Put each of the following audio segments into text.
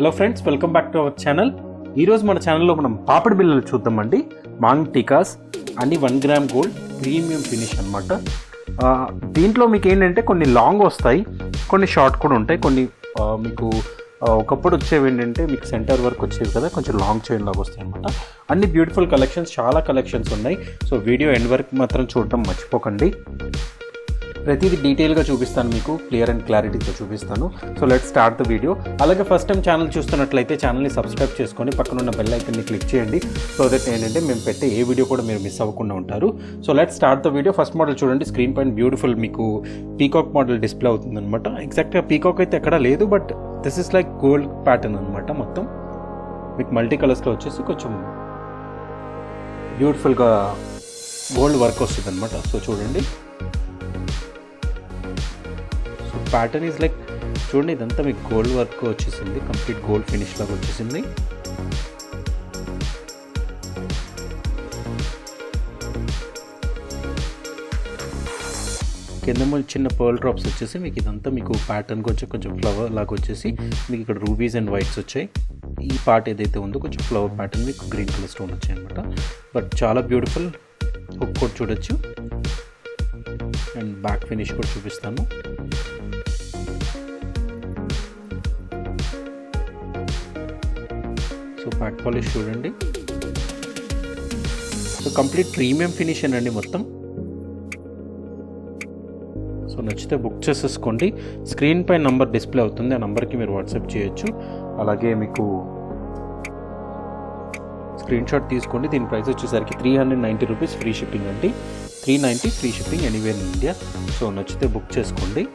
Hello friends, welcome back to our channel. ఈరోజు మన ఛానల్లో మనం పాపిడి బిళ్ళలు చూద్దామండి. మాంగ్ టీకాస్ అన్ని 1 గ్రామ్ గోల్డ్ ప్రీమియం ఫినిష్ అనమాట. దీంట్లో మీకు ఏంటంటే కొన్ని లాంగ్ వస్తాయి, కొన్ని షార్ట్ కూడా ఉంటాయి. కొన్ని మీకు ఒకప్పుడు వచ్చేవి ఏంటంటే మీకు సెంటర్ వర్క్ వచ్చేవి కదా, కొంచెం లాంగ్ చైన్ లాగా వస్తాయి అనమాట. అన్ని బ్యూటిఫుల్ కలెక్షన్స్, చాలా కలెక్షన్స్ ఉన్నాయి. సో వీడియో ఎండ్ వరకు మాత్రం చూడటం మర్చిపోకండి. ప్రతిదీ డీటెయిల్గా చూపిస్తాను, మీకు క్లియర్ అండ్ క్లారిటీతో చూపిస్తాను. So let's start the video. అలాగే ఫస్ట్ టైం ఛానల్ చూస్తున్నట్లయితే ఛానల్ని సబ్స్క్రైబ్ చేసుకొని పక్కనున్న బెల్ ఐకన్ని క్లిక్ చేయండి. సో దట్ ఏంటంటే మేము పెట్టే ఏ వీడియో కూడా మీరు మిస్ అవ్వకుండా ఉంటారు. So let's start the video. First model చూడండి, స్క్రీన్ పైన బ్యూటిఫుల్ మీకు పీకాక్ మోడల్ డిస్ప్లే అవుతుంది అనమాట. ఎగ్జాక్ట్గా పీకాక్ అయితే ఎక్కడా లేదు, but this is like gold pattern అనమాట. మొత్తం మీకు మల్టీ కలర్స్లో వచ్చేసి కొంచెం బ్యూటిఫుల్గా గోల్డ్ వర్క్ వస్తుంది అనమాట. సో చూడండి, ప్యాటర్న్ ఈజ్ లైక్ చూడండి, ఇదంతా మీకు గోల్డ్ వర్క్ వచ్చేసింది, కంప్లీట్ గోల్డ్ ఫినిష్ లాగా వచ్చేసింది. కింద చిన్న పర్ల్ డ్రాప్స్ వచ్చేసి మీకు ఇదంతా మీకు ప్యాటర్న్ కొంచెం ఫ్లవర్ లాగా వచ్చేసి మీకు ఇక్కడ రూబీస్ అండ్ వైట్స్ వచ్చాయి. ఈ పార్ట్ ఏదైతే ఉందో కొంచెం ఫ్లవర్ ప్యాటర్న్ మీకు గ్రీన్ కలర్ స్టోన్ వచ్చాయి అనమాట. బట్ చాలా బ్యూటిఫుల్ హుక్ కూడా చూడొచ్చు. అండ్ బ్యాక్ ఫినిష్ కూడా చూపిస్తాను. సో బ్యాక్ పాలిష్ చూడండి. సో కంప్లీట్ ప్రీమియం ఫినిష్ అండి మొత్తం. సో నచ్చితే బుక్ చేసేసుకోండి. స్క్రీన్ పై నంబర్ డిస్ప్లే అవుతుంది, ఆ నంబర్కి మీరు వాట్సాప్ చేయొచ్చు. అలాగే మీకు స్క్రీన్ షాట్ తీసుకోండి. దీని ప్రైస్ వచ్చేసరికి 390 రూపీస్, ఫ్రీ షిప్పింగ్ అండి. 390 free shipping anywhere in India. So నచ్చితే బుక్ చేసుకోండి.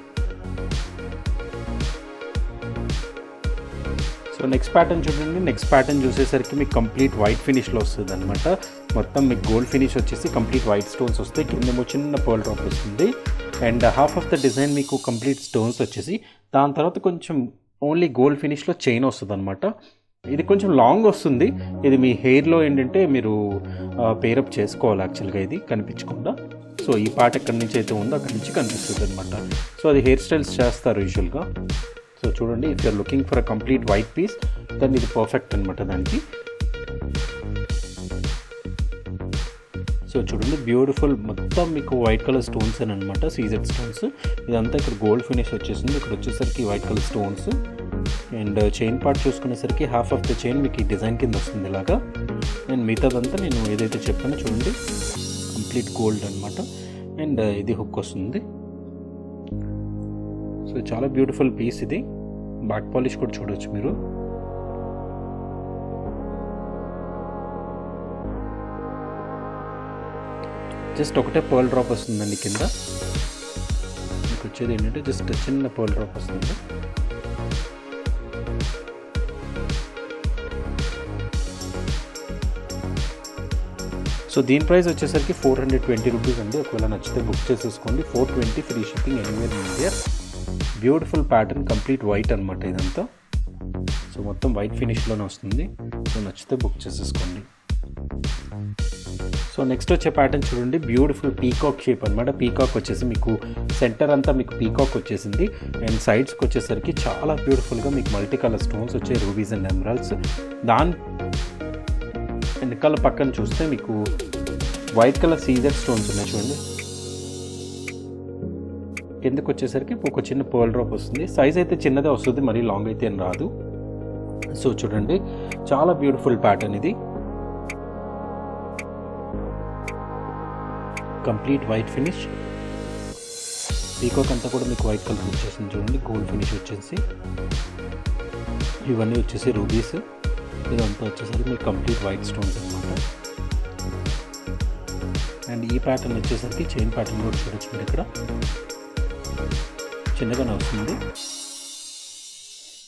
సో నెక్స్ట్ ప్యాటర్న్ చూడండి. నెక్స్ట్ ప్యాటర్న్ చూసేసరికి మీకు కంప్లీట్ వైట్ ఫినిష్లో వస్తుంది అనమాట. మొత్తం మీకు గోల్డ్ ఫినిష్ వచ్చేసి కంప్లీట్ వైట్ స్టోన్స్ వస్తాయి. కిందేమో చిన్న పర్ల్ డ్రాప్ వస్తుంది. And half of the design మీకు కంప్లీట్ స్టోన్స్ వచ్చేసి, దాని తర్వాత కొంచెం ఓన్లీ గోల్డ్ ఫినిష్లో చైన్ వస్తుంది అనమాట. ఇది కొంచెం లాంగ్ వస్తుంది. ఇది మీ హెయిర్లో ఏంటంటే మీరు పేరప్ చేసుకోవాలి యాక్చువల్గా, ఇది కనిపించకుండా. సో ఈ పార్ట్ ఎక్కడి నుంచి అయితే ఉందో అక్కడి నుంచి కనిపిస్తుంది అనమాట. సో అది హెయిర్ స్టైల్స్ చేస్తారు యూజువల్గా. సో చూడండి, if you're looking for a complete white piece then ఇది పర్ఫెక్ట్ అనమాట దానికి. సో చూడండి, బ్యూటిఫుల్ మొత్తం మీకు వైట్ కలర్ స్టోన్స్ అని అనమాట, సీజెడ్ స్టోన్స్. ఇదంతా ఇక్కడ గోల్డ్ ఫినిష్ వచ్చేసింది. ఇక్కడ వచ్చేసరికి white colour stones. And chain part చూసుకునేసరికి హాఫ్ ఆఫ్ ద చైన్ మీకు ఈ డిజైన్ కింద వస్తుంది ఇలాగా. అండ్ మిగతాదంతా నేను ఏదైతే చెప్పానో చూడండి, కంప్లీట్ గోల్డ్ అనమాట. అండ్ ఇది హుక్ వస్తుంది. సో చాలా బ్యూటిఫుల్ పీస్ ఇది. బ్యాక్ పాలిష్ కూడా చూడవచ్చు మీరు. జస్ట్ ఒకటే పర్ల్ డ్రాప్ వస్తుందండి కింద. మీకు వచ్చేది ఏంటంటే జస్ట్ చిన్న పర్ల్ డ్రాప్ వస్తుంది. సో దీని ప్రైస్ వచ్చేసరికి 420 రూపీస్ అండి. ఒకవేళ నచ్చితే బుక్ చేసేసుకోండి. 420 free shipping anywhere in India. Beautiful pattern, complete white అనమాట ఇదంతా. సో మొత్తం వైట్ ఫినిష్లోనే వస్తుంది. సో నచ్చితే బుక్ చేసేసుకోండి. సో నెక్స్ట్ వచ్చే ప్యాటర్న్ చూడండి, బ్యూటిఫుల్ పీకాక్ షేప్ అనమాట. పీకాక్ వచ్చేసి మీకు సెంటర్ అంతా మీకు పీకాక్ వచ్చేసింది. అండ్ సైడ్స్కి వచ్చేసరికి చాలా బ్యూటిఫుల్గా మీకు మల్టీ కలర్ స్టోన్స్ వచ్చాయి, రూబీస్ అండ్ ఎమరాల్డ్స్. దాని వెనకాల పక్కన చూస్తే మీకు వైట్ కలర్ సీజెడ్ స్టోన్స్ ఉన్నాయి చూడండి. కిందకు వచ్చేసరికి ఒక చిన్న పర్ల్ డ్రాప్ వస్తుంది. సైజ్ అయితే చిన్నదే వస్తుంది, మరీ లాంగ్ అయితే ఏం రాదు. సో చూడండి, చాలా బ్యూటిఫుల్ ప్యాటర్న్ ఇది. Complete white finish. పీకాక్ అంతా కూడా మీకు వైట్ కలర్ వచ్చేసింది చూడండి, గోల్డ్ ఫినిష్ వచ్చేసి. ఇవన్నీ వచ్చేసి రూబీస్. ఇదంతా వచ్చేసరికి మీకు కంప్లీట్ వైట్ స్టోన్స్ అనమాట. అండ్ ఈ ప్యాటర్న్ వచ్చేసరికి చైన్ ప్యాటర్న్ కూడా చూడొచ్చు మీరు. ఇక్కడ చిన్నగానే వస్తుంది,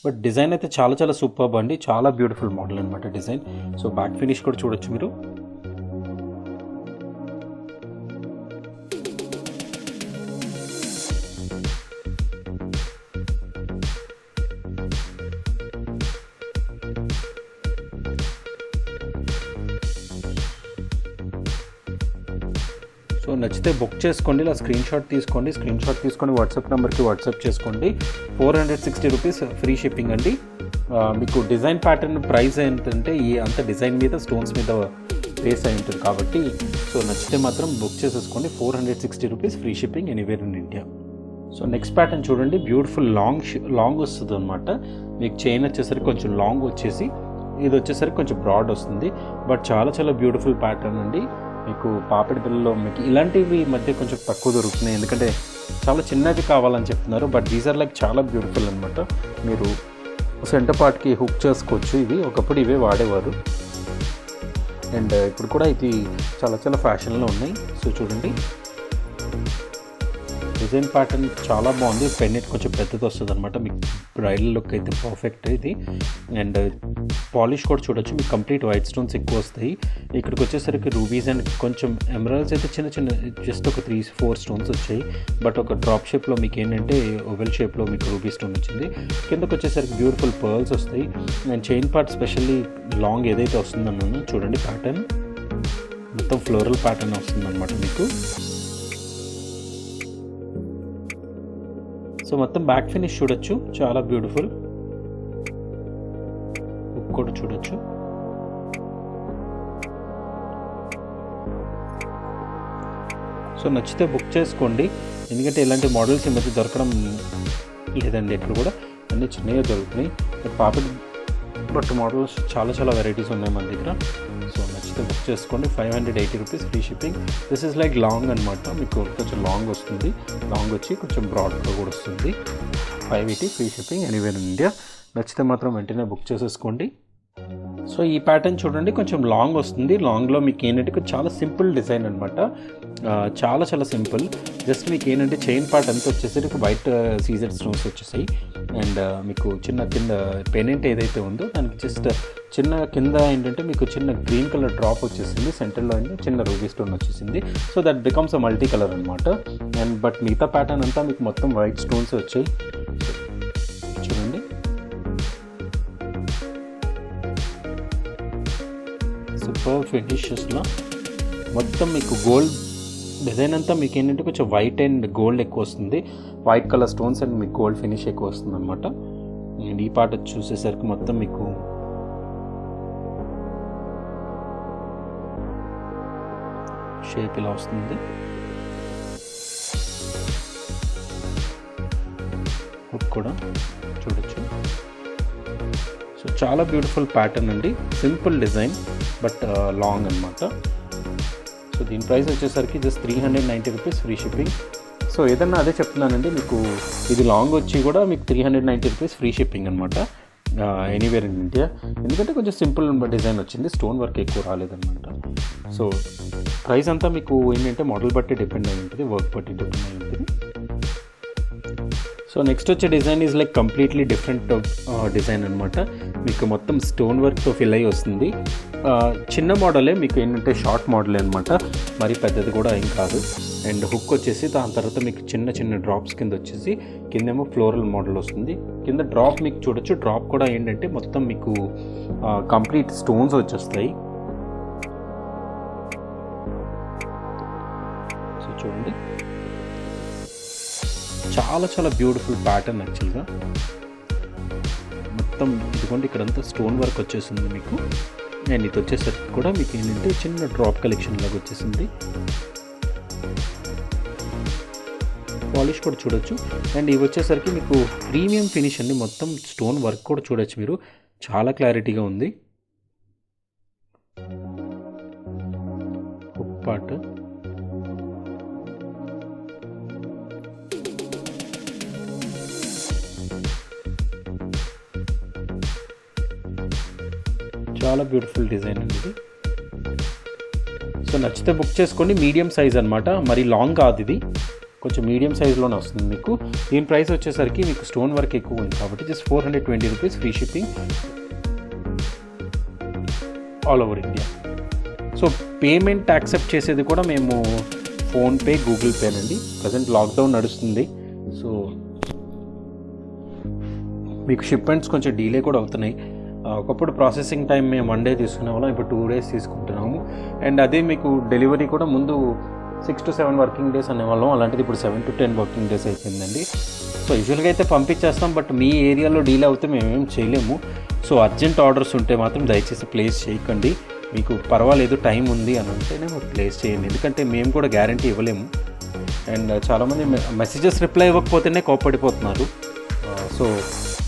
బట్ డిజైన్ అయితే చాలా సూపర్బ్ అండి. చాలా బ్యూటిఫుల్ మోడల్ అనమాట డిజైన్. సో బ్యాక్ ఫినిష్ కూడా చూడొచ్చు మీరు. సో నచ్చితే బుక్ చేసుకోండి. ఇలా స్క్రీన్ షాట్ తీసుకొని వాట్సాప్ నెంబర్కి వాట్సాప్ చేసుకోండి. 460 రూపీస్ ఫ్రీ షిప్పింగ్ అండి. మీకు డిజైన్ ప్యాటర్న్ ప్రైస్ ఏంటంటే ఈ అంత డిజైన్ మీద స్టోన్స్ మీద బేస్ అయి ఉంటుంది కాబట్టి సో నచ్చితే మాత్రం బుక్ చేసేసుకోండి. 460 rupees free shipping anywhere in India. So next pattern చూడండి, బ్యూటిఫుల్ లాంగ్ వస్తుంది అనమాట. మీకు చైన్ వచ్చేసరికి కొంచెం లాంగ్ వచ్చేసి ఇది వచ్చేసరికి కొంచెం బ్రాడ్ వస్తుంది. బట్ చాలా బ్యూటిఫుల్ ప్యాటర్న్ అండి. మీకు పాపిడి బిళ్ళలో మీకు ఇలాంటివి మధ్య కొంచెం తక్కువ దొరుకుతున్నాయి, ఎందుకంటే చాలా చిన్నది కావాలని చెప్తున్నారు. బట్ దీస్ ఆర్ లైక్ చాలా బ్యూటిఫుల్ అనమాట. మీరు సెంటర్ పార్ట్కి హుక్ చేసుకోవచ్చు. ఇవి ఒకప్పుడు ఇవే వాడేవారు, అండ్ ఇప్పుడు కూడా ఇది చాలా ఫ్యాషన్లో ఉన్నాయి. సో చూడండి, డిజైన్ ప్యాటర్న్ చాలా బాగుంది. పెన్నెట్ కొంచెం పెద్దది వస్తుంది అనమాట. మీకు బ్రైడల్ లుక్ అయితే పర్ఫెక్ట్ ఇది. అండ్ పాలిష్ కూడా చూడొచ్చు, మీకు కంప్లీట్ వైట్ స్టోన్స్ ఎక్కువ వస్తాయి. ఇక్కడికి వచ్చేసరికి రూబీస్ అండ్ కొంచెం ఎమరాల్డ్స్ అయితే చిన్న జస్ట్ ఒక 3-4 స్టోన్స్ వచ్చాయి. బట్ ఒక డ్రాప్ షేప్లో మీకు ఏంటంటే ఓవెల్ షేప్లో మీకు రూబీ స్టోన్ వచ్చింది. కిందకి వచ్చేసరికి బ్యూటిఫుల్ పర్ల్స్ వస్తాయి. And chain part specially long ఏదైతే వస్తుందన్నాను చూడండి, ప్యాటర్న్ మొత్తం ఫ్లోరల్ ప్యాటర్న్ వస్తుందన్నమాట మీకు. సో మొత్తం బ్యాక్ ఫినిష్ చూడొచ్చు, చాలా బ్యూటిఫుల్. హుక్ కూడా చూడొచ్చు. సో నచ్చితే బుక్ చేసుకోండి, ఎందుకంటే ఇలాంటి మోడల్స్ ఈ మధ్య దొరకడం లేదండి ఎక్కడ కూడా, అన్నీ చిన్నగా దొరుకుతున్నాయి. పాపిడి బట్ మోడల్స్ చాలా వెరైటీస్ ఉన్నాయి మన దగ్గర. సో నచ్చితే బుక్ చేసుకోండి. 580 rupees free shipping. This is like long అనమాట, మీకు కొంచెం లాంగ్ వస్తుంది. లాంగ్ వచ్చి కొంచెం బ్రాడ్గా కూడా వస్తుంది. 580 free shipping anywhere in India. నచ్చితే మాత్రం వెంటనే బుక్ చేసేసుకోండి. సో ఈ ప్యాటర్న్ చూడండి, కొంచెం లాంగ్ వస్తుంది. లాంగ్లో మీకు ఏంటంటే చాలా సింపుల్ డిజైన్ అనమాట, చాలా సింపుల్. జస్ట్ మీకు ఏంటంటే చైన్ పార్ట్ అంతా వచ్చేసరికి వైట్ సీజర్ స్టోన్స్ వచ్చేసాయి. అండ్ మీకు చిన్న కింద పెనెంట్ ఏదైతే ఉందో దానికి జస్ట్ చిన్న కింద ఏంటంటే మీకు చిన్న గ్రీన్ కలర్ డ్రాప్ వచ్చేసింది. సెంటర్లో ఏంటి చిన్న రూబీ స్టోన్ వచ్చేసింది. So that becomes a multi colour అనమాట. అండ్ బట్ మిగతా ప్యాటర్న్ అంతా మీకు మొత్తం వైట్ స్టోన్స్ వచ్చాయి. చూడండి, సూపర్ ఫినిషెస్లో మొత్తం మీకు గోల్డ్ డిజైన్ అంతా మీకు ఏంటంటే కొంచెం వైట్ అండ్ గోల్డ్ ఎక్కువ వస్తుంది. వైట్ కలర్ స్టోన్స్ అండ్ మీకు గోల్డ్ ఫినిష్ ఎక్కువ వస్తుంది అనమాట. అండ్ ఈ పార్ట్ చూసేసరికి మొత్తం మీకు షేప్ ఇలా వస్తుంది. హుక్ కూడా చూడొచ్చు. సో చాలా బ్యూటిఫుల్ ప్యాటర్న్ అండి, సింపుల్ డిజైన్ బట్ లాంగ్ అనమాట. సో దీని ప్రైస్ వచ్చేసరికి just 390 rupees free shipping. So ఏదన్నా అదే చెప్తున్నానండి, మీకు ఇది లాంగ్ వచ్చి కూడా మీకు 390 రూపీస్ ఫ్రీ షిప్పింగ్ అనమాట ఎనీవేర్ ఇన్ ఇండియా. ఎందుకంటే కొంచెం సింపుల్ డిజైన్ వచ్చింది, స్టోన్ వర్క్ ఎక్కువ రాలేదన్నమాట. సో ప్రైస్ అంతా మీకు ఏంటంటే మోడల్ బట్టి డిపెండ్ అయి ఉంటుంది, వర్క్ బట్టి డిపెండ్ అయి ఉంటుంది. సో నెక్స్ట్ వచ్చే design is like completely different design అనమాట. మీకు మొత్తం స్టోన్ వర్క్తో ఫిల్ అయ్యి వస్తుంది. చిన్న మోడలే, మీకు ఏంటంటే షార్ట్ మోడలే అనమాట, మరి పెద్దది కూడా ఏం కాదు. అండ్ హుక్ వచ్చేసి దాని తర్వాత మీకు చిన్న డ్రాప్స్ కింద వచ్చేసి కిందేమో ఫ్లోరల్ మోడల్ వస్తుంది. కింద డ్రాప్ మీకు చూడొచ్చు, డ్రాప్ కూడా ఏంటంటే మొత్తం మీకు కంప్లీట్ స్టోన్స్ వచ్చేస్తాయి. సో చూడండి, చాలా బ్యూటిఫుల్ ప్యాటర్న్ యాక్చువల్గా. మొత్తం ఇదిగోండి ఇక్కడంతా స్టోన్ వర్క్ వచ్చేసింది మీకు. అండ్ ఇది వచ్చేసరికి కూడా మీకు ఏంటంటే చిన్న డ్రాప్ కలెక్షన్ లాగా వచ్చేసింది. పాలిష్ కూడా చూడొచ్చు. అండ్ ఇవి వచ్చేసరికి మీకు ప్రీమియం ఫినిష్ అండి, మొత్తం స్టోన్ వర్క్ కూడా చూడొచ్చు మీరు, చాలా క్లారిటీగా ఉంది. హుక్ పార్ట్ చాలా బ్యూటిఫుల్ డిజైన్ అండి ఇది. సో నచ్చితే బుక్ చేసుకోండి. మీడియం సైజ్ అనమాట, మరి లాంగ్ కాదు ఇది, కొంచెం మీడియం సైజ్లోనే వస్తుంది మీకు. దీని ప్రైస్ వచ్చేసరికి మీకు స్టోన్ వర్క్ ఎక్కువ ఉంది కాబట్టి just 420 rupees free shipping all over India. So payment accept చేసేది కూడా మేము ఫోన్పే, గూగుల్ పేనండి. ప్రజెంట్ లాక్డౌన్ నడుస్తుంది, సో మీకు షిప్మెంట్స్ కొంచెం డిలే కూడా అవుతున్నాయి. ఒకప్పుడు ప్రాసెసింగ్ టైం మేము 1 డే తీసుకునే వాళ్ళం, ఇప్పుడు 2 days తీసుకుంటున్నాము. అండ్ అదే మీకు డెలివరీ కూడా ముందు 6 to 7 వర్కింగ్ డేస్ అనేవాళ్ళం, అలాంటిది ఇప్పుడు 7 to 10 వర్కింగ్ డేస్ అయిపోయిందండి. సో యూజువల్గా అయితే పంపించేస్తాం, బట్ మీ ఏరియాలో డీల్ అవుతే మేమేం చేయలేము. సో అర్జెంట్ ఆర్డర్స్ ఉంటే మాత్రం దయచేసి ప్లేస్ చేయకండి. మీకు పర్వాలేదు టైం ఉంది అని అంటేనే మీరు ప్లేస్ చేయండి, ఎందుకంటే మేము కూడా గ్యారంటీ ఇవ్వలేము. అండ్ చాలామంది మెసేజెస్ రిప్లై ఇవ్వకపోతేనే కోప్పడిపోతున్నారు. సో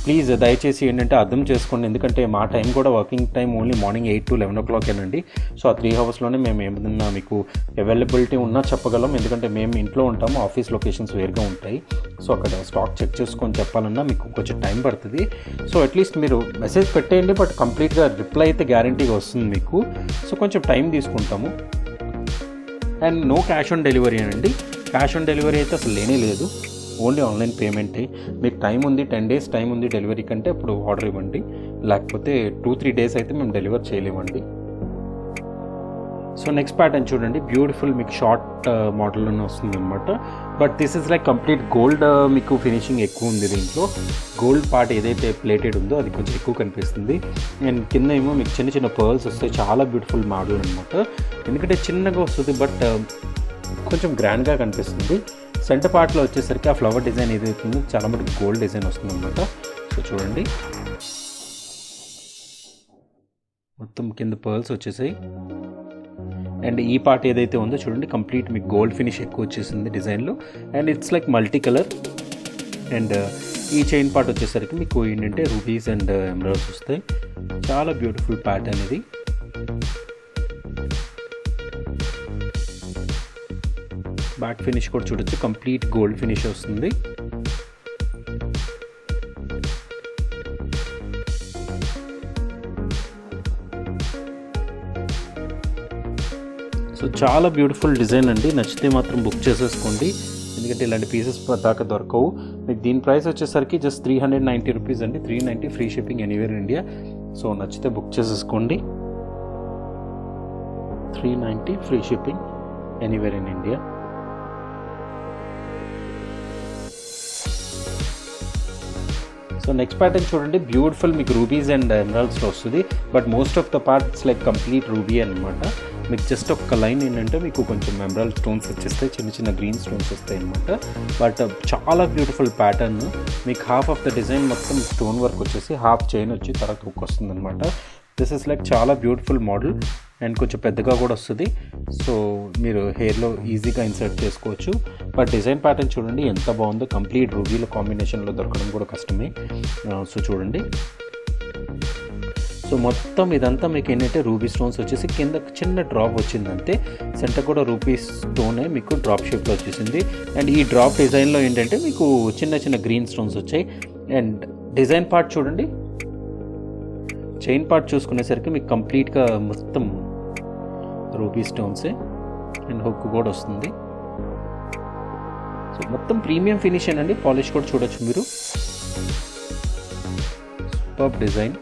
ప్లీజ్ దయచేసి ఏంటంటే అర్థం చేసుకోండి, ఎందుకంటే మా టైం కూడా working time only morning 8 to 11 o'clock ఏనండి. సో ఆ 3 hours మేము ఏమన్నా మీకు అవైలబిలిటీ ఉన్నా చెప్పగలం, ఎందుకంటే మేము ఇంట్లో ఉంటాము, ఆఫీస్ లొకేషన్స్ వేరుగా ఉంటాయి. సో అక్కడ స్టాక్ చెక్ చేసుకొని చెప్పాలన్నా మీకు కొంచెం టైం పడుతుంది. సో అట్లీస్ట్ మీరు మెసేజ్ పెట్టేయండి, బట్ కంప్లీట్గా రిప్లై అయితే గ్యారంటీగా వస్తుంది మీకు. సో కొంచెం టైం తీసుకుంటాము. And no cash on delivery అండి. క్యాష్ ఆన్ డెలివరీ అయితే అసలు లేనే లేదు, ఓన్లీ ఆన్లైన్ పేమెంటే. మీకు టైం ఉంది, 10 days టైం ఉంది డెలివరీ కంటే అప్పుడు ఆర్డర్ ఇవ్వండి, లేకపోతే 2-3 days అయితే మేము డెలివర్ చేయలేమండి. సో నెక్స్ట్ ప్యాటర్న్ చూడండి, బ్యూటిఫుల్ మీకు షార్ట్ మోడల్లోనే వస్తుంది అనమాట. But this is like complete gold, మీకు ఫినిషింగ్ ఎక్కువ ఉంది దీంట్లో. గోల్డ్ పార్ట్ ఏదైతే ప్లేటెడ్ ఉందో అది కొంచెం ఎక్కువ కనిపిస్తుంది. అండ్ కింద ఏమో మీకు చిన్న చిన్న పర్ల్స్ వస్తాయి, చాలా బ్యూటిఫుల్ మోడల్ అనమాట. ఎందుకంటే చిన్నగా వస్తుంది, బట్ కొంచెం గ్రాండ్గా కనిపిస్తుంది. సెంటర్ పార్ట్లో వచ్చేసరికి ఆ ఫ్లవర్ డిజైన్ ఏదైతే ఉందో చాలా మటుకు గోల్డ్ డిజైన్ వస్తుంది అనమాట. సో చూడండి, మొత్తం కింద పర్ల్స్ వచ్చేసాయి. అండ్ ఈ పార్ట్ ఏదైతే ఉందో చూడండి, కంప్లీట్ మీకు గోల్డ్ ఫినిష్ ఎక్కువ వచ్చేసింది డిజైన్లో. And it's like multi colour. And ఈ చైన్ పార్ట్ వచ్చేసరికి మీకు ఏంటంటే రూబీస్ అండ్ ఎమరాల్డ్స్ వస్తాయి. చాలా బ్యూటిఫుల్ ప్యాటర్న్ ఇది. బ్యాక్ ఫినిష్ కూడా చూడొచ్చు, కంప్లీట్ గోల్డ్ ఫినిష్ వస్తుంది. సో చాలా బ్యూటిఫుల్ డిజైన్ అండి, నచ్చితే మాత్రం బుక్ చేసేసుకోండి, ఎందుకంటే ఇలాంటి పీసెస్ దాకా దొరకవు మీకు. దీని ప్రైస్ వచ్చేసరికి జస్ట్ 390 rupees అండి, 390 free shipping anywhere India. So నచ్చితే బుక్ చేసేసుకోండి, 390 free shipping anywhere in India. So next pattern చూడండి, బ్యూటిఫుల్ మీకు రూబీస్ అండ్ ఎమరాల్డ్స్లో వస్తుంది, but most of the parts like complete ruby అనమాట. మీకు జస్ట్ ఒక లైన్ ఏంటంటే మీకు కొంచెం ఎమరాల్డ్ స్టోన్స్ వచ్చేస్తాయి, చిన్న చిన్న గ్రీన్ స్టోన్స్ వస్తాయి అనమాట. బట్ చాలా బ్యూటిఫుల్ ప్యాటర్న్. మీకు హాఫ్ ఆఫ్ ద డిజైన్ మొత్తం స్టోన్ వర్క్ వచ్చేసి హాఫ్ చైన్ వచ్చి తర్వాత హుక్ వస్తుంది అనమాట. దిస్ ఇస్ లైక్ చాలా బ్యూటిఫుల్ మోడల్ అండ్ కొంచెం పెద్దగా కూడా వస్తుంది. సో మీరు హెయిర్లో ఈజీగా ఇన్సర్ట్ చేసుకోవచ్చు. బట్ డిజైన్ ప్యాటర్న్ చూడండి ఎంత బాగుందో, కంప్లీట్ రూబీలో కాంబినేషన్లో దొరకడం కూడా కష్టమే. సో చూడండి, సో మొత్తం ఇదంతా మీకు ఏంటంటే రూబీ స్టోన్స్ వచ్చేసి కింద చిన్న డ్రాప్ వచ్చిందంటే, సెంటర్ కూడా రూబీ స్టోనే మీకు డ్రాప్ షేప్లో వచ్చేసింది. అండ్ ఈ డ్రాప్ డిజైన్లో ఏంటంటే మీకు చిన్న చిన్న గ్రీన్ స్టోన్స్ వచ్చాయి. అండ్ డిజైన్ పార్ట్ చూడండి, చైన్ పార్ట్ చూసుకునేసరికి మీకు కంప్లీట్గా మొత్తం రూబీ స్టోన్సే అండ్ హుక్ కూడా వస్తుంది. సో మొత్తం ప్రీమియం ఫినిష్ అండి, పాలిష్ కూడా చూడొచ్చు మీరు. Super design.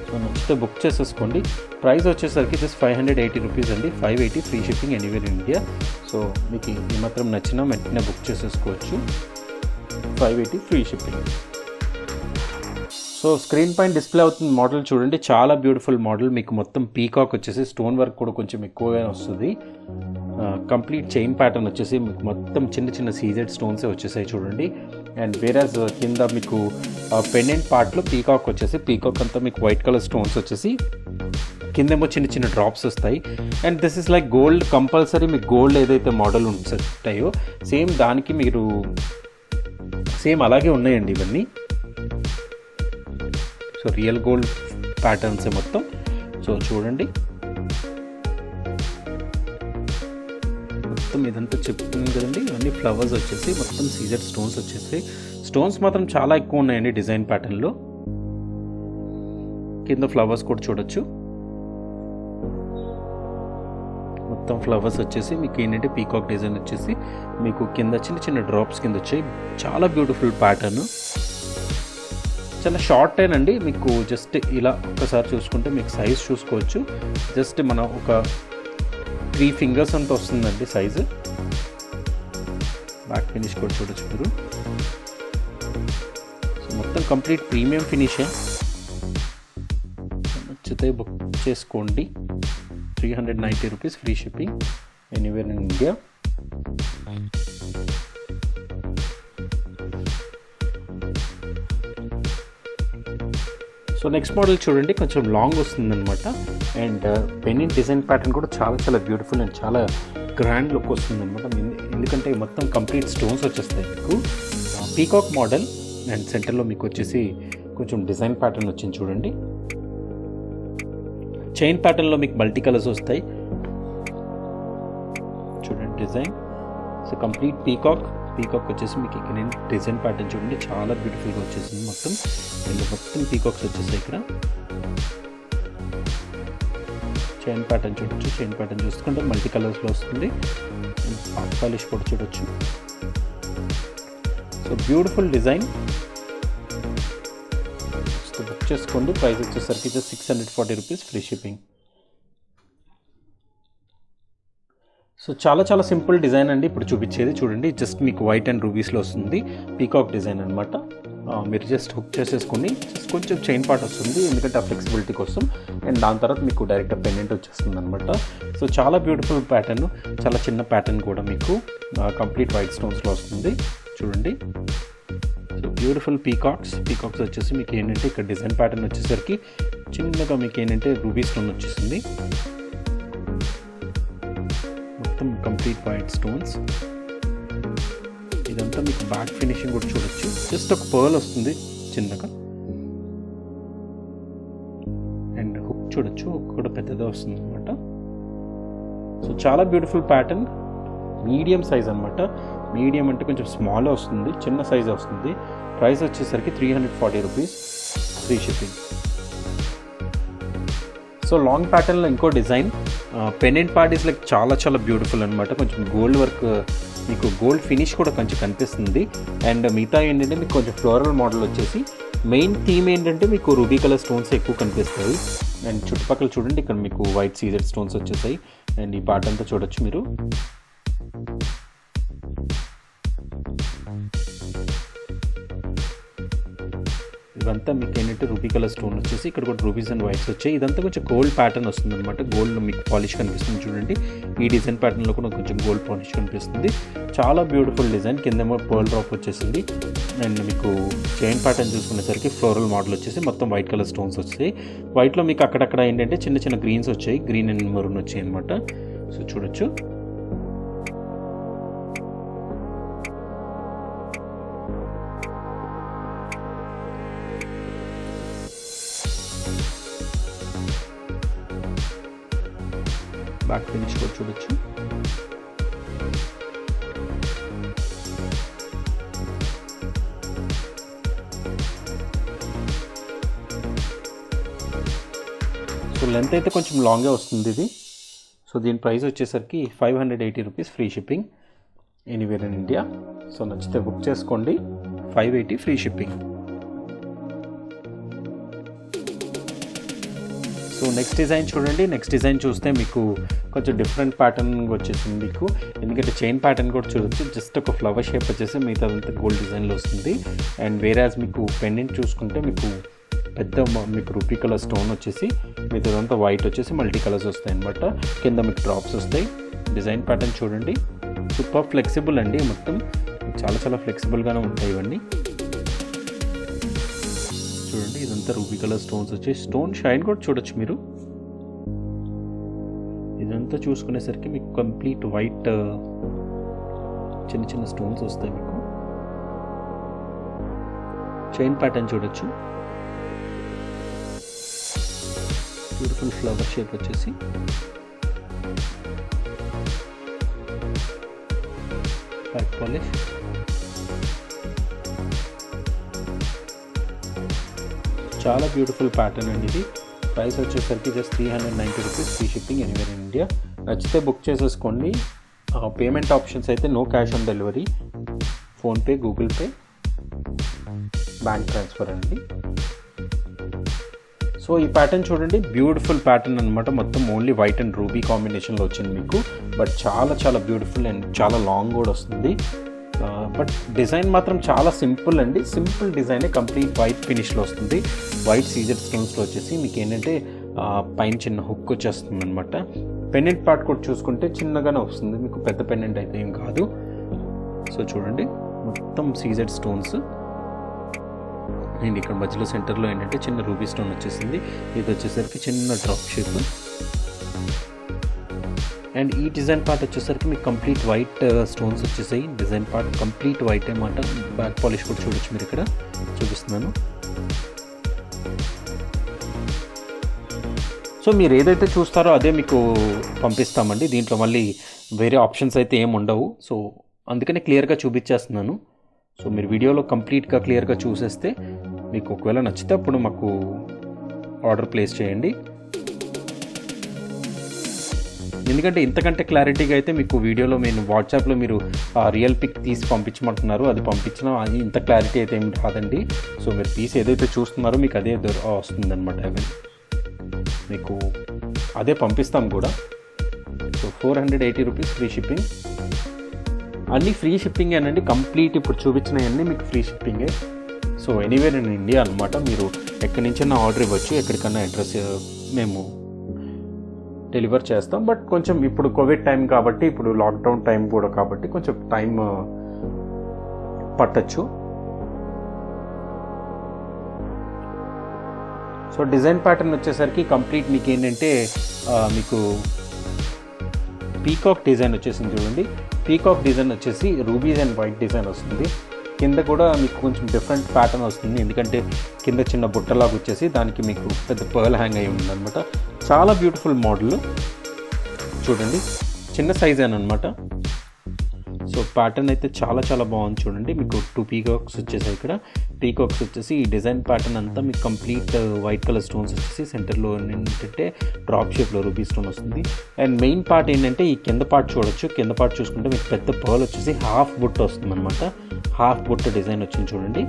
సో నచ్చితే బుక్ చేసేసుకోండి. ప్రైస్ వచ్చేసరికి జస్ట్ 580 rupees అండి, 580 free shipping anywhere in India. So మీకు ఈ మాత్రం నచ్చినా వెంటనే బుక్ చేసేసుకోవచ్చు, 580 ఫ్రీ షిప్పింగ్. సో స్క్రీన్ పైన డిస్ప్లే అవుతుంది మోడల్ చూడండి, చాలా బ్యూటిఫుల్ మోడల్. మీకు మొత్తం పీకాక్ వచ్చేసి స్టోన్ వర్క్ కూడా కొంచెం ఎక్కువగా వస్తుంది. కంప్లీట్ చైన్ ప్యాటర్న్ వచ్చేసి మీకు మొత్తం చిన్న చిన్న సీజెడ్ స్టోన్సే వచ్చేసాయి చూడండి. అండ్ వేరేస్ కింద మీకు పెండెంట్ పార్ట్లో పీకాక్ వచ్చేసి, పీకాక్ అంతా మీకు వైట్ కలర్ స్టోన్స్ వచ్చేసి కిందేమో చిన్న చిన్న డ్రాప్స్ వస్తాయి. And this is like gold, compulsory మీకు గోల్డ్ ఏదైతే మోడల్ ఉంటాయో సేమ్ దానికి మీరు సేమ్ అలాగే ఉన్నాయండి ఇవన్నీ. సో రియల్ గోల్డ్ ప్యాటర్న్స్ మొత్తం. సో చూడండి, మొత్తం ఇదంతా చెప్తుంది కదండి, ఇవన్నీ ఫ్లవర్స్ వచ్చేసి మొత్తం సీజెడ్ స్టోన్స్ వచ్చేసి. స్టోన్స్ మాత్రం చాలా ఎక్కువ ఉన్నాయండి డిజైన్ ప్యాటర్న్లో. కింద ఫ్లవర్స్ కూడా చూడొచ్చు, మొత్తం ఫ్లవర్స్ వచ్చేసి మీకు ఏంటంటే పీకాక్ డిజైన్ వచ్చేసి మీకు కింద చిన్న చిన్న డ్రాప్స్ కింద వచ్చాయి. చాలా బ్యూటిఫుల్ ప్యాటర్న్, చాలా షార్ట్ అండి. మీకు జస్ట్ ఇలా ఒక్కసారి చూసుకుంటే మీకు సైజ్ చూసుకోవచ్చు, జస్ట్ మన ఒక 3 fingers అంతా వస్తుందండి సైజు. బ్యాక్ ఫినిష్ కూడా చూడొచ్చు మీరు. సో మొత్తం కంప్లీట్ ప్రీమియం ఫినిషే. నచ్చితే బుక్ చేసుకోండి, 390 rupees free shipping anywhere in India. So next model చూడండి, కొంచెం లాంగ్ వస్తుందన్నమాట. అండ్ పెండెంట్ డిజైన్ ప్యాటర్న్ కూడా చాలా చాలా బ్యూటిఫుల్ అండ్ చాలా గ్రాండ్ లుక్ వస్తుందన్నమాట. ఎందుకంటే మొత్తం కంప్లీట్ స్టోన్స్ వచ్చేస్తాయి మీకు. పీకాక్ మోడల్ అండ్ సెంటర్లో మీకు వచ్చేసి కొంచెం డిజైన్ ప్యాటర్న్ వచ్చింది చూడండి. చైన్ ప్యాటర్న్లో మీకు మల్టీ కలర్స్ వస్తాయి చూడండి డిజైన్. సో కంప్లీట్ పీకాక్ వచ్చేసి మీకు ఇక్కడ డిజైన్ ప్యాటర్న్ చూడండి, చాలా బ్యూటిఫుల్గా వచ్చేసింది మొత్తం. అండ్ మొత్తం పీకాక్స్ వచ్చేసాయి ఇక్కడ. చైన్ ప్యాటర్న్ చూడొచ్చు, చైన్ ప్యాటర్న్ చూసుకుంటే మల్టీ కలర్స్లో వస్తుంది. పాలిష్ కూడా చూడొచ్చు. So beautiful design. బుక్ చేసుకోండి. ప్రైస్ వచ్చేసరికి 640 రూపీస్, ఫ్రీ షిప్పింగ్. సో చాలా చాలా సింపుల్ డిజైన్ అండి ఇప్పుడు చూపించేది. చూడండి, జస్ట్ మీకు వైట్ అండ్ రూబీస్లో వస్తుంది, పీకాక్ డిజైన్ అనమాట. మీరు జస్ట్ హుక్ చేసేసుకుని కొంచెం చైన్ పార్ట్ వస్తుంది, ఎందుకంటే ఆ ఫ్లెక్సిబిలిటీ కోసం. అండ్ దాని తర్వాత మీకు డైరెక్ట్ పెండెంట్ వచ్చేస్తుంది అనమాట. సో చాలా బ్యూటిఫుల్ ప్యాటర్న్, చాలా చిన్న ప్యాటర్న్ కూడా మీకు కంప్లీట్ వైట్ స్టోన్స్లో వస్తుంది చూడండి. సో బ్యూటిఫుల్ పీకాక్స్ వచ్చేసి మీకు ఏంటంటే ఇక్కడ డిజైన్ ప్యాటర్న్ వచ్చేసరికి చిన్నగా మీకు ఏంటంటే రూబీ స్టోన్ వచ్చేసింది. మొత్తం కంప్లీట్ వైట్ స్టోన్స్. ఇదంతా మీకు బ్యాక్ ఫినిషింగ్ కూడా చూడొచ్చు. జస్ట్ ఒక పర్ల్ వస్తుంది చిన్నగా. అండ్ హుక్ చూడొచ్చు, హుక్ కూడా పెద్దగా వస్తుంది అనమాట. సో చాలా బ్యూటిఫుల్ ప్యాటర్న్. మీడియం సైజ్ అనమాట. మీడియం అంటే కొంచెం స్మాల్ వస్తుంది, చిన్న సైజ్ వస్తుంది. ప్రైస్ వచ్చేసరికి 340 rupees, free shipping. So long ప్యాటర్న్లో ఇంకో డిజైన్, పెండెంట్ పార్టీస్ లైక్ చాలా చాలా బ్యూటిఫుల్ అనమాట. కొంచెం గోల్డ్ వర్క్, మీకు గోల్డ్ ఫినిష్ కూడా కొంచెం కనిపిస్తుంది. అండ్ మిగతా ఏంటంటే మీకు కొంచెం ఫ్లోరల్ మోడల్ వచ్చేసి మెయిన్ థీమ్ ఏంటంటే మీకు రూబీ కలర్ స్టోన్స్ ఎక్కువ కనిపిస్తాయి. అండ్ చుట్టుపక్కల చూడండి, ఇక్కడ మీకు వైట్ సీజెడ్ స్టోన్స్ వచ్చేసాయి. అండ్ ఈ పార్ట్ అంతా చూడొచ్చు మీరు. ఇవంతా మీకు ఏంటంటే రూబీ కలర్ స్టోన్ వచ్చేసి ఇక్కడ కూడా రూబీస్ అండ్ వైట్స్ వచ్చాయి. ఇదంతా కొంచెం గోల్డ్ ప్యాటర్న్ వస్తుంది అనమాట. గోల్డ్ మీకు పాలిష్ కనిపిస్తుంది చూడండి. ఈ డిజైన్ ప్యాటర్న్లో కూడా కొంచెం గోల్డ్ పాలిష్ కనిపిస్తుంది. చాలా బ్యూటిఫుల్ డిజైన్. కిందేమో పర్ల్ డ్రాప్ వచ్చేసింది. అండ్ మీకు చైన్ ప్యాటర్న్ చూసుకునేసరికి ఫ్లోరల్ మోడల్ వచ్చేసి మొత్తం వైట్ కలర్ స్టోన్స్ వచ్చాయి. వైట్లో మీకు అక్కడక్కడ ఏంటంటే చిన్న చిన్న గ్రీన్స్ వచ్చాయి, గ్రీన్ అండ్ మెరూన్ వచ్చాయి అనమాట. సో చూడొచ్చు. బ్యాక్ ఫినిష్ కూడా చూడొచ్చు. సో లెంత్ అయితే కొంచెం లాంగే వస్తుంది ఇది. సో దీని ప్రైస్ వచ్చేసరికి 580 rupees, free shipping, anywhere in India. So నచ్చితే బుక్ చేసుకోండి. 580 free shipping. So next design చూడండి. నెక్స్ట్ డిజైన్ చూస్తే మీకు కొంచెం డిఫరెంట్ ప్యాటర్న్ వచ్చేసింది మీకు. ఎందుకంటే చైన్ ప్యాటర్న్ కూడా చూడొచ్చు. జస్ట్ ఒక ఫ్లవర్ షేప్ వచ్చేసి మిగతాదంతా గోల్డ్ డిజైన్లో వస్తుంది. అండ్ వేరేజ్ మీకు పెండెంట్ చూసుకుంటే మీకు పెద్ద మీకు రూపీ కలర్ స్టోన్ వచ్చేసి మిగతాదంతా వైట్ వచ్చేసి మల్టీ కలర్స్ వస్తాయి అనమాట. కింద మీకు డ్రాప్స్ వస్తాయి. డిజైన్ ప్యాటర్న్ చూడండి, సూపర్ ఫ్లెక్సిబుల్ అండి. మొత్తం చాలా చాలా ఫ్లెక్సిబుల్గానే ఉంటాయి ఇవన్నీ. చూడండి, ఇదంతా రూబీ కలర్ స్టోన్స్ వచ్చి స్టోన్ షైన్ కూడా చూడొచ్చు మీరు. ఇదంతా చూసుకునేసరికి మీకు కంప్లీట్ వైట్ చిన్న చిన్న స్టోన్స్ వస్తాయి మీకు. చైన్ ప్యాటర్న్ చూడొచ్చు. బ్యూటిఫుల్ ఫ్లవర్ షేప్ వచ్చేసి బ్యాక్ పాలిష్. చాలా బ్యూటిఫుల్ ప్యాటర్న్ అండి ఇది. ప్రైస్ వచ్చేసరికి just 390 rupees, free shipping, anywhere in India. నచ్చితే బుక్ చేసేసుకోండి. పేమెంట్ ఆప్షన్స్ అయితే no cash on delivery, PhonePe, Google Pay, bank transfer అండి. సో ఈ ప్యాటర్న్ చూడండి, బ్యూటిఫుల్ ప్యాటర్న్ అనమాట. మొత్తం ఓన్లీ వైట్ అండ్ రూబీ కాంబినేషన్లో వచ్చింది మీకు. బట్ చాలా చాలా బ్యూటిఫుల్ అండ్ చాలా లాంగ్ కూడా వస్తుంది. బట్ డిజైన్ మాత్రం చాలా సింపుల్ అండి. సింపుల్ డిజైనే, కంప్లీట్ వైట్ ఫినిష్లో వస్తుంది. వైట్ సీజర్ స్టోన్స్లో వచ్చేసి మీకు ఏంటంటే పైన చిన్న హుక్ వచ్చేస్తుంది అనమాట. పెండెంట్ పార్ట్ కూడా చూసుకుంటే చిన్నగానే వస్తుంది మీకు, పెద్ద పెండెంట్ అయితే ఏం కాదు. సో చూడండి, మొత్తం సీజెడ్ స్టోన్స్ అండ్ ఇక్కడ మధ్యలో సెంటర్లో ఏంటంటే చిన్న రూబీ స్టోన్ వచ్చేసింది. ఇది వచ్చేసరికి చిన్న డ్రాప్ షేప్. అండ్ ఈ డిజైన్ పార్ట్ వచ్చేసరికి మీకు కంప్లీట్ వైట్ స్టోన్స్ వచ్చేసాయి. డిజైన్ పార్ట్ కంప్లీట్ వైట్ అన్నమాట. బ్యాక్ పాలిష్ కూడా చూడొచ్చు, మీరు ఇక్కడ చూపిస్తున్నాను. సో మీరు ఏదైతే చూస్తారో అదే మీకు పంపిస్తామండి. దీంట్లో మళ్ళీ వేరే ఆప్షన్స్ అయితే ఏమి ఉండవు. సో అందుకనే క్లియర్గా చూపించేస్తున్నాను. సో మీరు వీడియోలో కంప్లీట్గా క్లియర్గా చూసేస్తే మీకు ఒకవేళ నచ్చితే అప్పుడు మాకు ఆర్డర్ ప్లేస్ చేయండి. ఎందుకంటే ఇంతకంటే క్లారిటీగా అయితే మీకు వీడియోలో నేను వాట్సాప్లో మీరు రియల్ పిక్ తీసి పంపించమంటున్నారు, అది పంపించినా అది ఇంత క్లారిటీ అయితే ఏమి రాదండి. సో మీరు పీస్ ఏదైతే చూస్తున్నారో మీకు అదే వస్తుందన్నమాట. అవన్నీ మీకు అదే పంపిస్తాం కూడా. So 480 rupees free shipping. అన్నీ ఫ్రీ షిప్పింగ్ అనండి కంప్లీట్. ఇప్పుడు చూపించినవన్నీ మీకు ఫ్రీ షిప్పింగే. సో ఎనీవేర్ ఇన్ ఇండియా అనమాట. మీరు ఎక్కడి నుంచైనా ఆర్డర్ ఇవ్వచ్చు, ఎక్కడికన్నా అడ్రస్ మేము డెలివర్ చేస్తాం. బట్ కొంచెం ఇప్పుడు కోవిడ్ టైం కాబట్టి, ఇప్పుడు లాక్డౌన్ టైం కూడా కాబట్టి కొంచెం టైం పట్టచ్చు. సో డిజైన్ ప్యాటర్న్ వచ్చేసరికి కంప్లీట్ మీకు ఏంటంటే మీకు పీకాక్ డిజైన్ వచ్చేసింది చూడండి. పీకాక్ డిజైన్ వచ్చేసి రూబీస్ అండ్ వైట్ డిజైన్ వస్తుంది. కింద కూడా మీకు కొంచెం డిఫరెంట్ ప్యాటర్న్ వస్తుంది, ఎందుకంటే కింద చిన్న బుట్టలాగా వచ్చేసి దానికి మీకు పెద్ద పర్ల్ హ్యాంగ్ అయి ఉంది అనమాట. చాలా బ్యూటిఫుల్ మోడల్ చూడండి, చిన్న సైజ్ అనమాట. సో ప్యాటర్న్ అయితే చాలా చాలా బాగుంది చూడండి. మీకు 2 పీకాక్స్ వచ్చేసాయి. ఇక్కడ పీకాక్స్ వచ్చేసి ఈ డిజైన్ ప్యాటర్న్ అంతా మీకు కంప్లీట్ వైట్ కలర్ స్టోన్స్ వచ్చేసి సెంటర్లో ఏంటంటే డ్రాప్ షేప్లో రూబీ స్టోన్ వస్తుంది. అండ్ మెయిన్ పార్ట్ ఏంటంటే ఈ కింద పార్ట్ చూడొచ్చు. కింద పార్ట్ చూసుకుంటే మీకు పెద్ద పర్ల్ వచ్చేసి హాఫ్ బుట్ట వస్తుంది అనమాట. హాఫ్ బుట్ట డిజైన్ వచ్చింది చూడండి.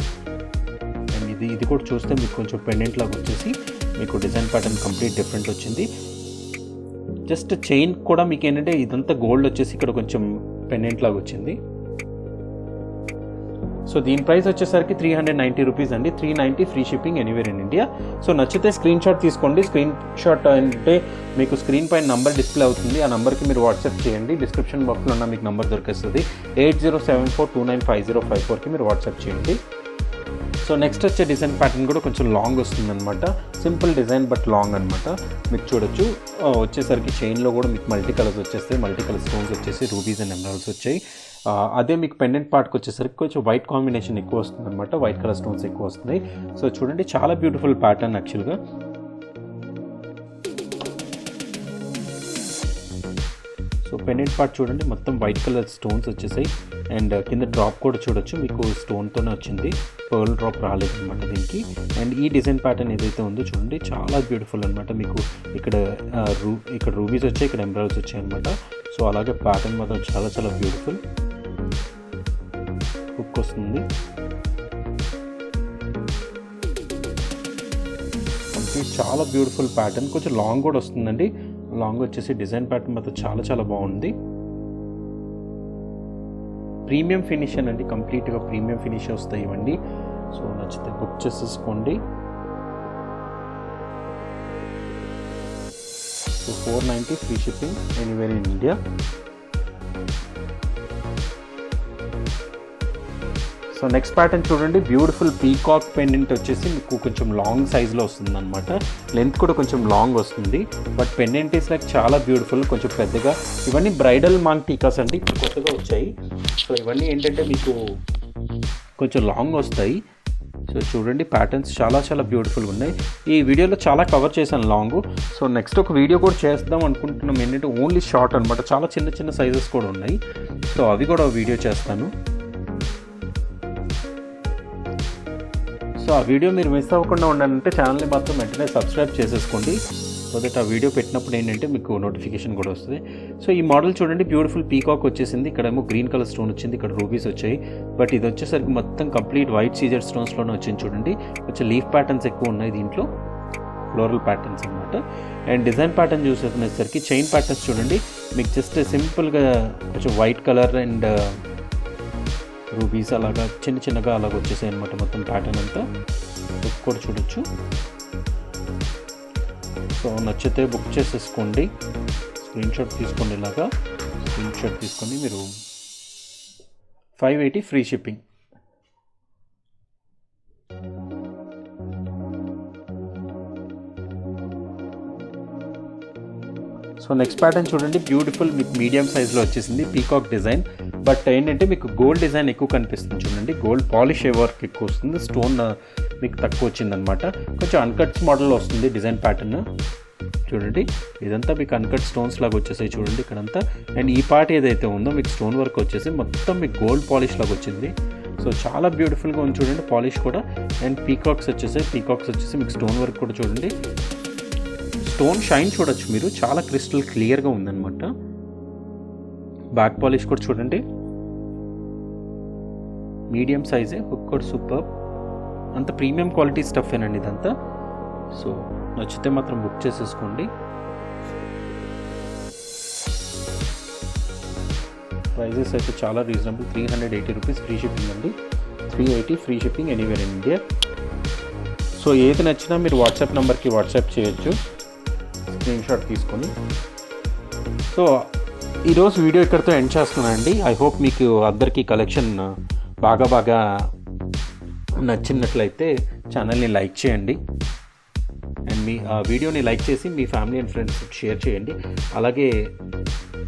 అండ్ ఇది కూడా చూస్తే మీకు కొంచెం పెండెంట్ లాగా వచ్చేసి మీకు డిజైన్ ప్యాటర్న్ కంప్లీట్ డిఫరెంట్ వచ్చింది. జస్ట్ చైన్ కూడా మీకు ఏంటంటే ఇదంతా గోల్డ్ వచ్చేసి ఇక్కడ కొంచెం పెండెంట్ లాగా వచ్చింది. సో దీని ప్రైస్ వచ్చేసరికి 390 రూపీస్ అండి. 390 free shipping anywhere in India. So నచ్చితే స్క్రీన్ షాట్ తీసుకోండి. స్క్రీన్ షాట్ అంటే మీకు స్క్రీన్ పైన నంబర్ డిస్ప్లే అవుతుంది. ఆ నెంబర్కి మీరు వాట్సాప్ చేయండి. డిస్క్రిప్షన్ బాక్స్లో ఉన్న మీకు నెంబర్ దొరికేస్తుంది. 8074295054కి మీరు వాట్సాప్ చేయండి. సో నెక్స్ట్ వచ్చే డిజైన్ ప్యాటర్న్ కూడా కొంచెం లాంగ్ వస్తుంది అనమాట. సింపుల్ డిజైన్ బట్ లాంగ్ అనమాట. మీరు చూడొచ్చు వచ్చేసరికి చైన్లో కూడా మీకు మల్టీ కలర్స్ వచ్చేస్తాయి. మల్టీ కలర్ స్టోన్స్ వచ్చేసి రూబీస్ అండ్ ఎమరాల్డ్స్ వచ్చాయి. అదే మీకు పెండెంట్ పార్ట్కి వచ్చేసరికి కొంచెం వైట్ కాంబినేషన్ ఎక్కువ వస్తుంది అనమాట. వైట్ కలర్ స్టోన్స్ ఎక్కువ వస్తున్నాయి. సో చూడండి చాలా బ్యూటిఫుల్ ప్యాటర్న్ యాక్చువల్గా. సో పెండెంట్ పార్ట్ చూడండి మొత్తం వైట్ కలర్ స్టోన్స్ వచ్చేసాయి. అండ్ కింద డ్రాప్ కూడా చూడొచ్చు మీకు స్టోన్తోనే వచ్చింది, పర్ల్ డ్రాప్ రాలేదు అనమాట దీనికి. అండ్ ఈ డిజైన్ ప్యాటర్న్ ఏదైతే ఉందో చూడండి చాలా బ్యూటిఫుల్ అనమాట. మీకు ఇక్కడ రూబీస్ వచ్చాయి, ఇక్కడ ఎమరాల్డ్స్ వచ్చాయి అనమాట. సో అలాగే ప్యాటర్న్ మాత్రం చాలా చాలా బ్యూటిఫుల్. హుక్ వస్తుంది కంప్లీట్, చాలా బ్యూటిఫుల్ ప్యాటర్న్. కొంచెం లాంగ్ కూడా వస్తుందండి. లాంగ్ వచ్చేసి డిజైన్ ప్యాటర్న్ మాత్రం చాలా చాలా బాగుంది. ప్రీమియం ఫినిష్ అండి, కంప్లీట్గా ప్రీమియం ఫినిష్ వస్తాయి ఇవన్నీ. సో నచ్చితే బుక్ చేసేసుకోండి. So 490 free shipping anywhere in India. So next pattern చూడండి, బ్యూటిఫుల్ పీకాక్ పెండెంట్ వచ్చేసి మీకు కొంచెం లాంగ్ సైజ్లో వస్తుంది అనమాట. లెంత్ కూడా కొంచెం లాంగ్ వస్తుంది. బట్ పెండెంట్ ఈస్ లైక్ చాలా బ్యూటిఫుల్, కొంచెం పెద్దగా. ఇవన్నీ బ్రైడల్ మాంగ్ టీకాస్ అండి, ఇప్పుడు కొత్తగా వచ్చాయి. సో ఇవన్నీ ఏంటంటే మీకు కొంచెం లాంగ్ వస్తాయి. సో చూడండి ప్యాటర్న్స్ చాలా చాలా బ్యూటిఫుల్గా ఉన్నాయి. ఈ వీడియోలో చాలా కవర్ చేశాను లాంగ్. సో నెక్స్ట్ ఒక వీడియో కూడా చేద్దాం అనుకుంటున్నాం, ఏంటంటే ఓన్లీ షార్ట్ అనమాట. చాలా చిన్న చిన్న సైజెస్ కూడా ఉన్నాయి. సో అవి కూడా వీడియో చేస్తాను. సో ఆ వీడియో మీరు మిస్ అవ్వకుండా ఉండాలంటే ఛానల్ని మాత్రం వెంటనే సబ్స్క్రైబ్ చేసేసుకోండి. సో దట్ ఆ వీడియో పెట్టినప్పుడు ఏంటంటే మీకు నోటిఫికేషన్ కూడా వస్తుంది. సో ఈ మోడల్ చూడండి, బ్యూటిఫుల్ పీకాక్ వచ్చేసింది. ఇక్కడేమో గ్రీన్ కలర్ స్టోన్ వచ్చింది, ఇక్కడ రూబీస్ వచ్చాయి. బట్ ఇది వచ్చేసరికి మొత్తం కంప్లీట్ వైట్ సీజర్ స్టోన్స్లోనే వచ్చింది చూడండి. కొంచెం లీఫ్ ప్యాటర్న్స్ ఎక్కువ ఉన్నాయి దీంట్లో, ఫ్లోరల్ ప్యాటర్న్స్ అనమాట. అండ్ డిజైన్ ప్యాటర్న్ చూసేసరికి చైన్ ప్యాటర్న్స్ చూడండి, మీకు జస్ట్ సింపుల్గా కొంచెం వైట్ కలర్ అండ్ రూబీస్ అలాగా చిన్న చిన్నగా అలాగ వచ్చేసాయి అనమాట మొత్తం ప్యాటర్న్ అంతా. బుక్ కూడా చూడొచ్చు. సో నచ్చితే బుక్ చేసేసుకోండి, స్క్రీన్ షాట్ తీసుకోండి. ఇలాగా స్క్రీన్ షాట్ తీసుకొని మీరు 580 free shipping. So next pattern చూడండి, బ్యూటిఫుల్ మీకు మీడియం సైజ్లో వచ్చేసింది పీకాక్ డిజైన్. బట్ ఏంటంటే మీకు గోల్డ్ డిజైన్ ఎక్కువ కనిపిస్తుంది చూడండి, గోల్డ్ పాలిష్ వర్క్ ఎక్కువ వస్తుంది, స్టోన్ మీకు తక్కువ వచ్చిందనమాట. కొంచెం అన్కట్స్ మోడల్లో వస్తుంది డిజైన్ ప్యాటర్న్ చూడండి. ఇదంతా మీకు అన్కట్ స్టోన్స్ లాగా వచ్చేసాయి చూడండి ఇక్కడంతా. అండ్ ఈ పార్ట్ ఏదైతే ఉందో మీకు స్టోన్ వర్క్ వచ్చేసి మొత్తం మీకు గోల్డ్ పాలిష్ లాగా వచ్చింది. సో చాలా బ్యూటిఫుల్గా ఉంది చూడండి పాలిష్ కూడా. అండ్ పీకాక్స్ వచ్చేసి మీకు స్టోన్ వర్క్ కూడా చూడండి, స్టోన్ షైన్ చూడొచ్చు మీరు, చాలా క్రిస్టల్ క్లియర్గా ఉందన్నమాట. బ్యాక్ పాలిష్ కూడా చూడండి, మీడియం సైజే, హుక్ కూడా సూపర్, అంత ప్రీమియం క్వాలిటీ స్టఫ్ ఏనండి ఇదంతా. సో నచ్చితే మాత్రం బుక్ చేసేసుకోండి. ప్రైజెస్ అయితే చాలా రీజనబుల్, 380 రూపీస్ ఫ్రీ షిప్పింగ్ అండి, 380 free shipping anywhere in India. So ఏది నచ్చినా మీరు వాట్సాప్ నెంబర్కి వాట్సాప్ చేయొచ్చు స్క్రీన్ షాట్ తీసుకొని. సో ఈరోజు వీడియో ఇక్కడితో ఎండ్ చేస్తున్నానండి. ఐ హోప్ మీకు అందరికీ కలెక్షన్ బాగా నచ్చినట్లయితే ఛానల్ని లైక్ చేయండి. అండ్ మీ వీడియోని లైక్ చేసి మీ ఫ్యామిలీ అండ్ ఫ్రెండ్స్ షేర్ చేయండి. అలాగే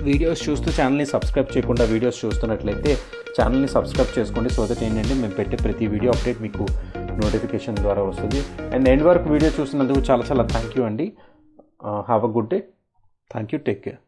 వీడియోస్ చూస్తూ ఛానల్ని సబ్స్క్రైబ్ చేయకుండా వీడియోస్ చూస్తున్నట్లయితే ఛానల్ని సబ్స్క్రైబ్ చేసుకోండి. సో దట్ ఏంటంటే మేము పెట్టే ప్రతి వీడియో అప్డేట్ మీకు నోటిఫికేషన్ ద్వారా వస్తుంది. అండ్ ఎండ్ వరకు వీడియో చూసినందుకు చాలా థ్యాంక్ యూ అండి. Have a good day. Thank you. Take care.